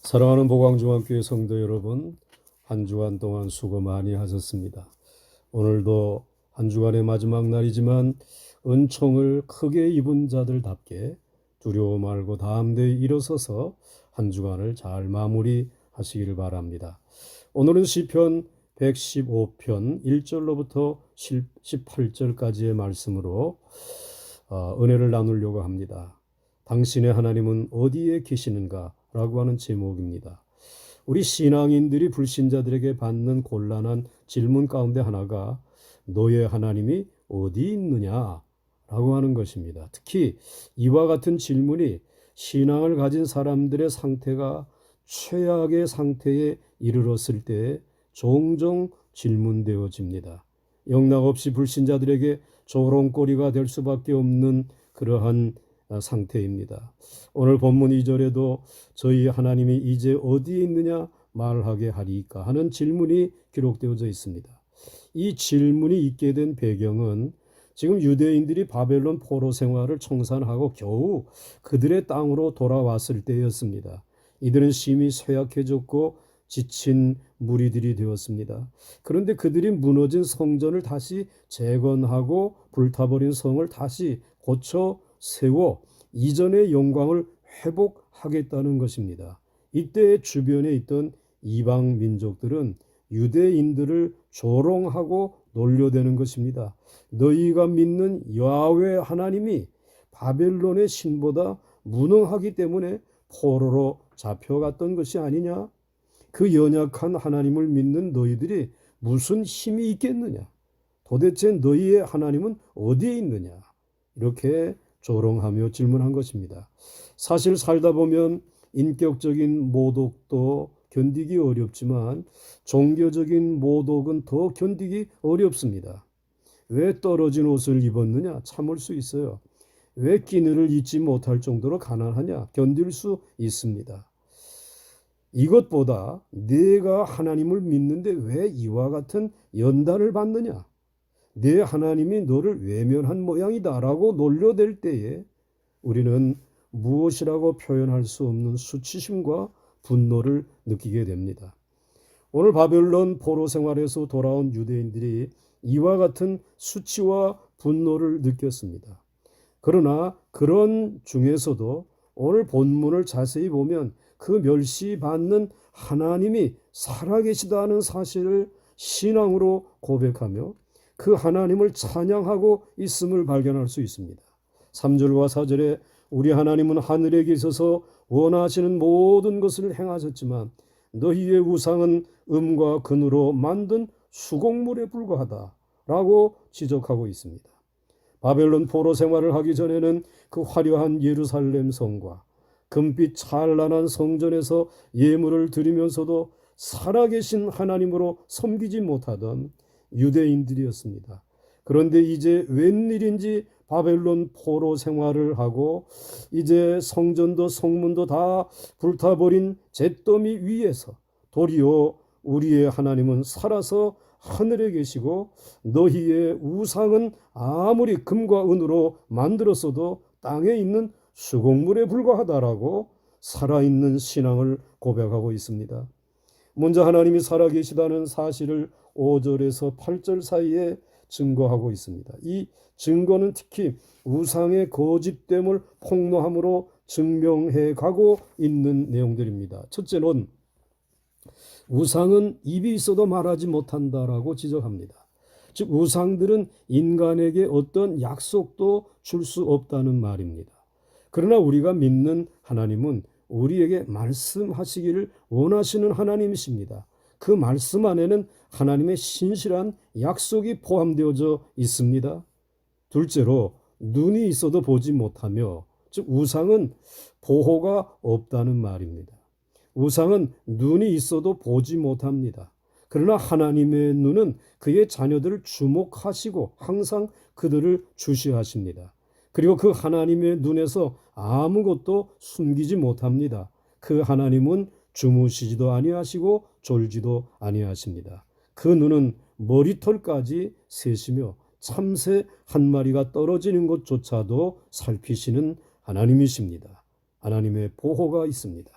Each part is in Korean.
사랑하는 보광중앙교회 성도 여러분, 한 주간 동안 수고 많이 하셨습니다. 오늘도 한 주간의 마지막 날이지만 은총을 크게 입은 자들답게 두려워 말고 담대히 일어서서 한 주간을 잘 마무리하시기를 바랍니다. 오늘은 시편 115편 1절로부터 18절까지의 말씀으로 은혜를 나누려고 합니다. 당신의 하나님은 어디에 계시는가? 라고 하는 제목입니다. 우리 신앙인들이 불신자들에게 받는 곤란한 질문 가운데 하나가 너의 하나님이 어디 있느냐? 라고 하는 것입니다. 특히 이와 같은 질문이 신앙을 가진 사람들의 상태가 최악의 상태에 이르렀을 때 종종 질문되어집니다. 영락없이 불신자들에게 조롱거리가 될 수밖에 없는 그러한 상태입니다. 오늘 본문 2절에도 저희 하나님이 이제 어디에 있느냐 말하게 하리까 하는 질문이 기록되어져 있습니다. 이 질문이 있게 된 배경은 지금 유대인들이 바벨론 포로 생활을 청산하고 겨우 그들의 땅으로 돌아왔을 때였습니다. 이들은 심히 쇠약해졌고 지친 무리들이 되었습니다. 그런데 그들이 무너진 성전을 다시 재건하고 불타버린 성을 다시 고쳐 세워 이전의 영광을 회복하겠다는 것입니다. 이때 주변에 있던 이방 민족들은 유대인들을 조롱하고 놀려대는 것입니다. 너희가 믿는 야훼 하나님이 바벨론의 신보다 무능하기 때문에 포로로 잡혀갔던 것이 아니냐? 그 연약한 하나님을 믿는 너희들이 무슨 힘이 있겠느냐? 도대체 너희의 하나님은 어디에 있느냐? 이렇게 조롱하며 질문한 것입니다. 사실 살다 보면 인격적인 모독도 견디기 어렵지만 종교적인 모독은 더 견디기 어렵습니다. 왜 떨어진 옷을 입었느냐? 참을 수 있어요. 왜 끼니를 잊지 못할 정도로 가난하냐? 견딜 수 있습니다. 이것보다 내가 하나님을 믿는데 왜 이와 같은 연단을 받느냐? 내 하나님이 너를 외면한 모양이다라고 놀려댈 때에 우리는 무엇이라고 표현할 수 없는 수치심과 분노를 느끼게 됩니다. 오늘 바벨론 포로 생활에서 돌아온 유대인들이 이와 같은 수치와 분노를 느꼈습니다. 그러나 그런 중에서도 오늘 본문을 자세히 보면 그 멸시받는 하나님이 살아계시다는 사실을 신앙으로 고백하며 그 하나님을 찬양하고 있음을 발견할 수 있습니다. 3절과 4절에 우리 하나님은 하늘에 계셔서 원하시는 모든 것을 행하셨지만 너희의 우상은 음과 금으로 만든 수곡물에 불과하다 라고 지적하고 있습니다. 바벨론 포로 생활을 하기 전에는 그 화려한 예루살렘 성과 금빛 찬란한 성전에서 예물을 드리면서도 살아계신 하나님으로 섬기지 못하던 유대인들이었습니다. 그런데 이제 웬일인지 바벨론 포로 생활을 하고 이제 성전도 성문도 다 불타버린 잿더미 위에서 도리어 우리의 하나님은 살아서 하늘에 계시고 너희의 우상은 아무리 금과 은으로 만들었어도 땅에 있는 수곡물에 불과하다라고 살아있는 신앙을 고백하고 있습니다. 먼저 하나님이 살아계시다는 사실을 5절에서 8절 사이에 증거하고 있습니다. 이 증거는 특히 우상의 거짓됨을 폭로함으로 증명해 가고 있는 내용들입니다. 첫째는 우상은 입이 있어도 말하지 못한다라고 지적합니다. 즉 우상들은 인간에게 어떤 약속도 줄 수 없다는 말입니다. 그러나 우리가 믿는 하나님은 우리에게 말씀하시기를 원하시는 하나님이십니다. 그 말씀 안에는 하나님의 신실한 약속이 포함되어져 있습니다. 둘째로 눈이 있어도 보지 못하며 즉 우상은 보호가 없다는 말입니다. 우상은 눈이 있어도 보지 못합니다. 그러나 하나님의 눈은 그의 자녀들을 주목하시고 항상 그들을 주시하십니다. 그리고 그 하나님의 눈에서 아무것도 숨기지 못합니다. 그 하나님은 주무시지도 아니하시고 졸지도 아니하십니다. 그 눈은 머리털까지 세시며 참새 한 마리가 떨어지는 것조차도 살피시는 하나님이십니다. 하나님의 보호가 있습니다.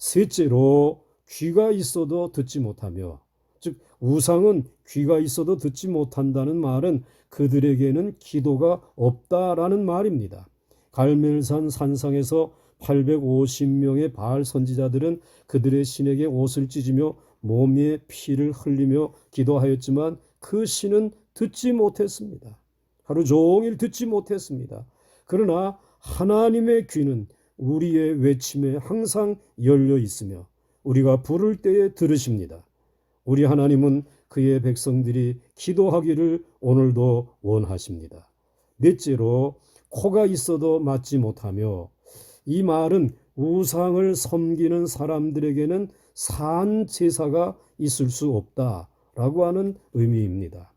셋째로 귀가 있어도 듣지 못하며, 즉 우상은 귀가 있어도 듣지 못한다는 말은 그들에게는 기도가 없다라는 말입니다. 갈멜산 산상에서 850명의 바알 선지자들은 그들의 신에게 옷을 찢으며 몸에 피를 흘리며 기도하였지만 그 신은 듣지 못했습니다. 하루 종일 듣지 못했습니다. 그러나 하나님의 귀는 우리의 외침에 항상 열려 있으며 우리가 부를 때에 들으십니다. 우리 하나님은 그의 백성들이 기도하기를 오늘도 원하십니다. 넷째로 코가 있어도 맞지 못하며, 이 말은 우상을 섬기는 사람들에게는 산 제사가 있을 수 없다라고 하는 의미입니다.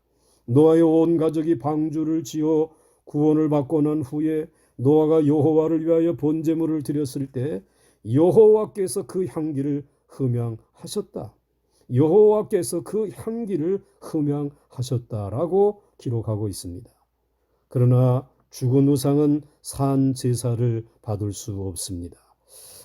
노아의 온 가족이 방주를 지어 구원을 받고 난 후에 노아가 여호와를 위하여 번제물을 드렸을 때 여호와께서 그 향기를 흠양하셨다. 여호와께서 그 향기를 흠양하셨다라고 기록하고 있습니다. 그러나 죽은 우상은 산 제사를 받을 수 없습니다.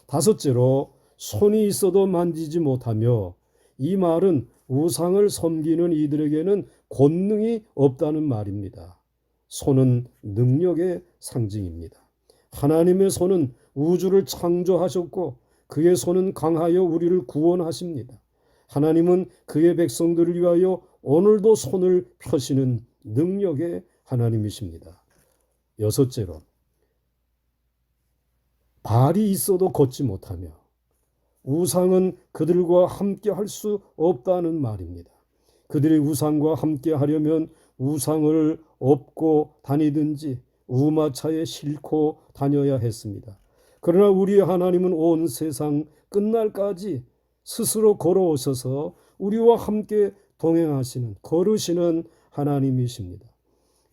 다섯째로 손이 있어도 만지지 못하며, 이 말은 우상을 섬기는 이들에게는 권능이 없다는 말입니다. 손은 능력의 상징입니다. 하나님의 손은 우주를 창조하셨고 그의 손은 강하여 우리를 구원하십니다. 하나님은 그의 백성들을 위하여 오늘도 손을 펴시는 능력의 하나님이십니다. 여섯째로 발이 있어도 걷지 못하며, 우상은 그들과 함께 할 수 없다는 말입니다. 그들이 우상과 함께 하려면 우상을 업고 다니든지 우마차에 싣고 다녀야 했습니다. 그러나 우리 하나님은 온 세상 끝날까지 스스로 걸어오셔서 우리와 함께 동행하시는, 걸으시는 하나님이십니다.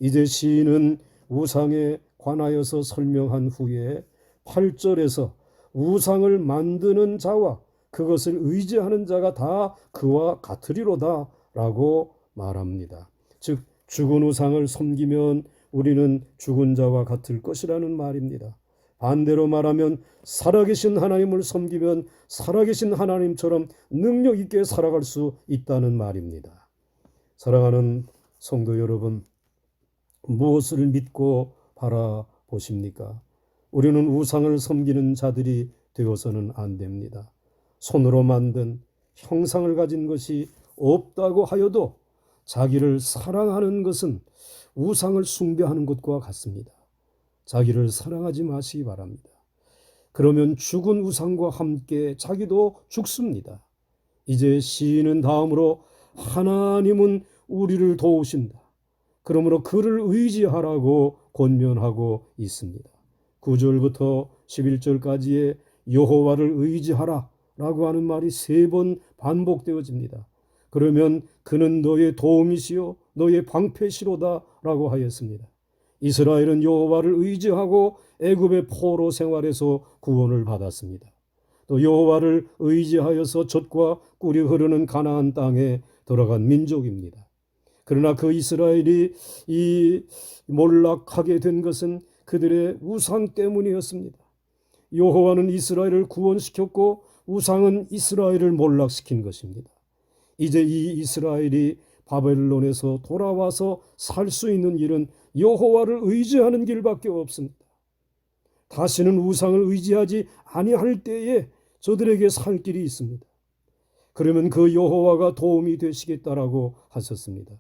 이제 시인은 우상에 관하여서 설명한 후에 8절에서 우상을 만드는 자와 그것을 의지하는 자가 다 그와 같으리로다 라고 말합니다. 즉 죽은 우상을 섬기면 우리는 죽은 자와 같을 것이라는 말입니다. 반대로 말하면 살아계신 하나님을 섬기면 살아계신 하나님처럼 능력 있게 살아갈 수 있다는 말입니다. 사랑하는 성도 여러분, 무엇을 믿고 바라보십니까? 우리는 우상을 섬기는 자들이 되어서는 안 됩니다. 손으로 만든 형상을 가진 것이 없다고 하여도 자기를 사랑하는 것은 우상을 숭배하는 것과 같습니다. 자기를 사랑하지 마시기 바랍니다. 그러면 죽은 우상과 함께 자기도 죽습니다. 이제 시인은 다음으로 하나님은 우리를 도우신다. 그러므로 그를 의지하라고 권면하고 있습니다. 9절부터 11절까지의 여호와를 의지하라 라고 하는 말이 3번 반복되어집니다. 그러면 그는 너의 도움이시요 너의 방패시로다 라고 하였습니다. 이스라엘은 여호와를 의지하고 애굽의 포로 생활에서 구원을 받았습니다. 또 여호와를 의지하여서 젖과 꿀이 흐르는 가나안 땅에 들어간 민족입니다. 그러나 그 이스라엘이 이 몰락하게 된 것은 그들의 우상 때문이었습니다. 여호와는 이스라엘을 구원시켰고 우상은 이스라엘을 몰락시킨 것입니다. 이제 이 이스라엘이 바벨론에서 돌아와서 살 수 있는 길은 여호와를 의지하는 길밖에 없습니다. 다시는 우상을 의지하지 아니할 때에 저들에게 살 길이 있습니다. 그러면 그 여호와가 도움이 되시겠다라고 하셨습니다.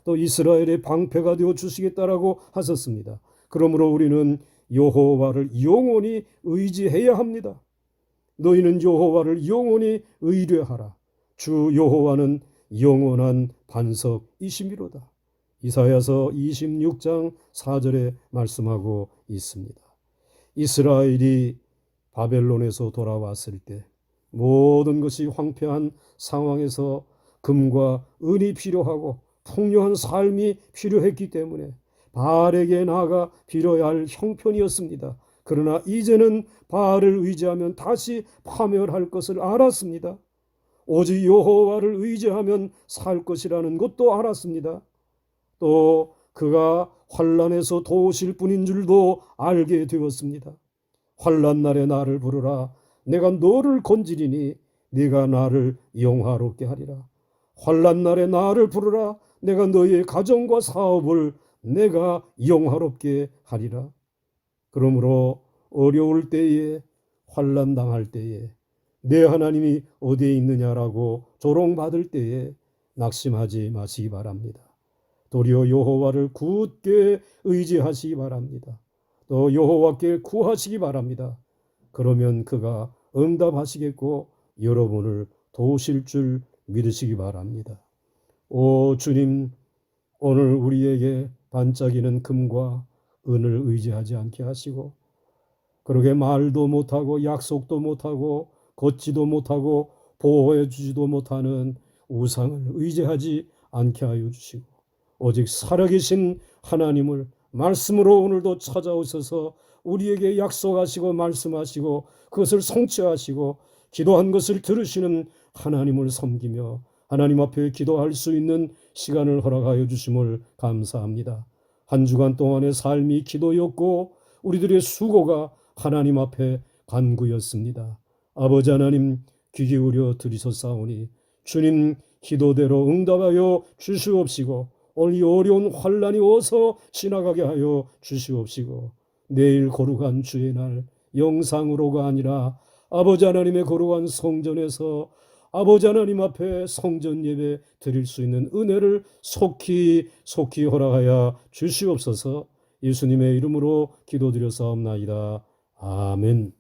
또 이스라엘의 방패가 되어 주시겠다라고 하셨습니다. 그러므로 우리는 여호와를 영원히 의지해야 합니다. 너희는 여호와를 영원히 의뢰하라. 주 여호와는 영원한 반석이심이로다. 이사야서 26장 4절에 말씀하고 있습니다. 이스라엘이 바벨론에서 돌아왔을 때 모든 것이 황폐한 상황에서 금과 은이 필요하고 풍요한 삶이 필요했기 때문에 바알에게 나아가 빌어야 할 형편이었습니다. 그러나 이제는 바알을 의지하면 다시 파멸할 것을 알았습니다. 오직 여호와를 의지하면 살 것이라는 것도 알았습니다. 또 그가 환난에서 도우실 분인 줄도 알게 되었습니다. 환난 날에 나를 부르라. 내가 너를 건지리니 네가 나를 영화롭게 하리라. 환난 날에 나를 부르라. 내가 너의 가정과 사업을 내가 영화롭게 하리라. 그러므로 어려울 때에, 환난 당할 때에, 내 하나님이 어디에 있느냐라고 조롱받을 때에 낙심하지 마시기 바랍니다. 도리어 여호와를 굳게 의지하시기 바랍니다. 또 여호와께 구하시기 바랍니다. 그러면 그가 응답하시겠고 여러분을 도우실 줄 믿으시기 바랍니다. 오 주님, 오늘 우리에게 반짝이는 금과 은을 의지하지 않게 하시고, 그러게 말도 못하고 약속도 못하고 걷지도 못하고 보호해 주지도 못하는 우상을 의지하지 않게 하여 주시고, 오직 살아계신 하나님을 말씀으로 오늘도 찾아오셔서 우리에게 약속하시고 말씀하시고 그것을 성취하시고 기도한 것을 들으시는 하나님을 섬기며 하나님 앞에 기도할 수 있는 시간을 허락하여 주심을 감사합니다. 한 주간 동안의 삶이 기도였고 우리들의 수고가 하나님 앞에 간구였습니다. 아버지 하나님, 귀 기울여 들으셨사오니 주님 기도대로 응답하여 주시옵시고 오늘 이 어려운 환난이 어서 지나가게 하여 주시옵시고 내일 거룩한 주의 날 영상으로가 아니라 아버지 하나님의 거룩한 성전에서 아버지 하나님 앞에 성전 예배 드릴 수 있는 은혜를 속히 허락하여 주시옵소서. 예수님의 이름으로 기도드려 사옵나이다. 아멘.